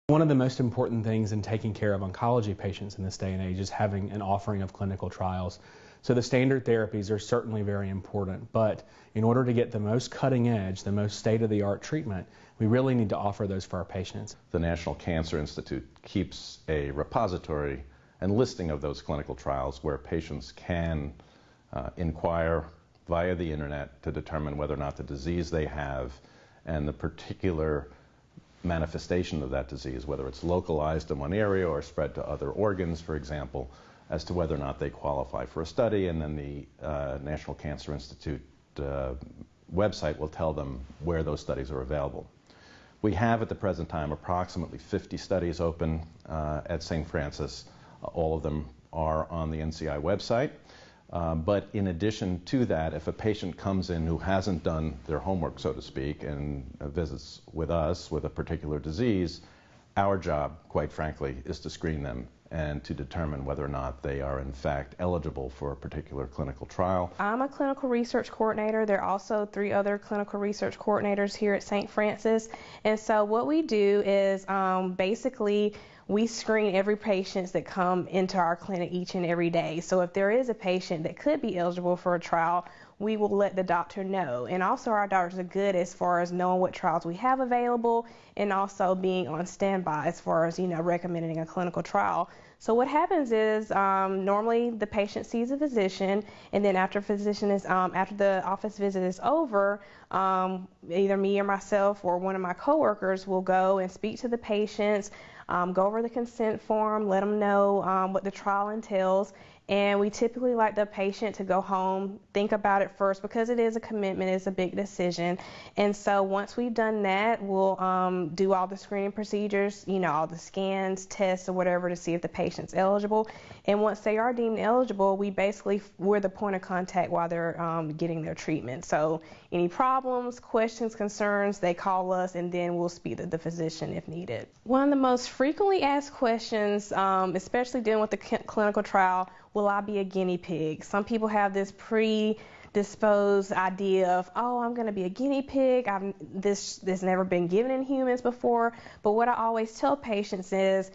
One of the most important things in taking care of oncology patients in this day and age is having an offering of clinical trials. So the standard therapies are certainly very important, but in order to get the most cutting edge, the most state-of-the-art treatment, we really need to offer those for our patients. The National Cancer Institute keeps a repository and listing of those clinical trials where patients can inquire via the internet to determine whether or not the disease they have and the particular manifestation of that disease, whether it's localized in one area or spread to other organs, for example, as to whether or not they qualify for a study, and then the National Cancer Institute website will tell them where those studies are available. We have at the present time approximately 50 studies open at St. Francis. All of them are on the NCI website. But in addition to that, if a patient comes in who hasn't done their homework, so to speak, and visits with us with a particular disease, our job, quite frankly, is to screen them and to determine whether or not they are in fact eligible for a particular clinical trial. I'm a clinical research coordinator. There are also 3 other clinical research coordinators here at St. Francis. And so what we do is basically we screen every patient that come into our clinic each and every day. So if there is a patient that could be eligible for a trial, we will let the doctor know. And also our doctors are good as far as knowing what trials we have available and also being on standby as far as, recommending a clinical trial. So what happens is normally the patient sees a physician, and then after the office visit is over, either me or myself or one of my coworkers will go and speak to the patients, go over the consent form, let them know what the trial entails. And we typically like the patient to go home, think about it first, because it is a commitment, it's a big decision. And so once we've done that, we'll do all the screening procedures, all the scans, tests, or whatever to see if the patient's eligible. And once they are deemed eligible, we're the point of contact while they're getting their treatment. So any problems, questions, concerns, they call us, and then we'll speak to the physician if needed. One of the most frequently asked questions, especially dealing with the clinical trial, will I be a guinea pig? Some people have this predisposed idea of, oh, I'm going to be a guinea pig. This has never been given in humans before. But what I always tell patients is,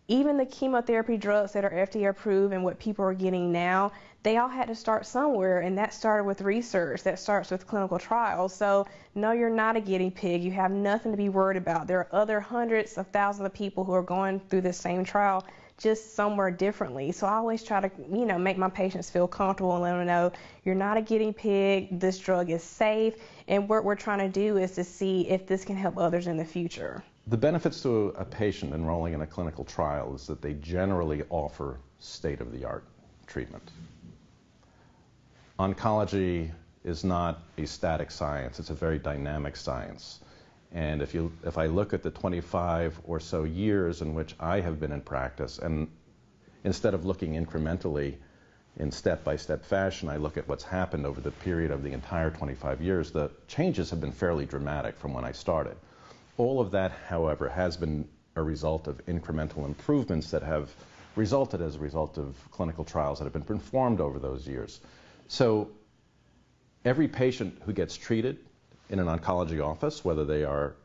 even the chemotherapy drugs that are FDA approved and what people are getting now, they all had to start somewhere, and that started with research. That starts with clinical trials. So no, you're not a guinea pig. You have nothing to be worried about. There are other hundreds of thousands of people who are going through this same trial, just somewhere differently. So I always try to, make my patients feel comfortable and let them know you're not a guinea pig, this drug is safe, and what we're trying to do is to see if this can help others in the future. The benefits to a patient enrolling in a clinical trial is that they generally offer state-of-the-art treatment. Oncology is not a static science, it's a very dynamic science. And if I look at the 25 or so years in which I have been in practice, and instead of looking incrementally in step-by-step fashion, I look at what's happened over the period of the entire 25 years, the changes have been fairly dramatic from when I started. All of that, however, has been a result of incremental improvements that have resulted as a result of clinical trials that have been performed over those years. So every patient who gets treated in an oncology office, whether they are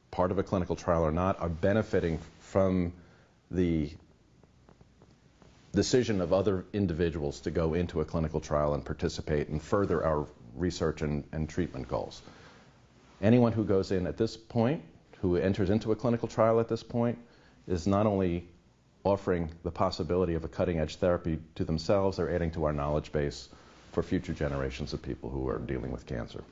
part of a clinical trial or not, are benefiting from the decision of other individuals to go into a clinical trial and participate and further our research and treatment goals. Anyone who goes in at this point, who enters into a clinical trial at this point, is not only offering the possibility of a cutting-edge therapy to themselves, they're adding to our knowledge base for future generations of people who are dealing with cancer.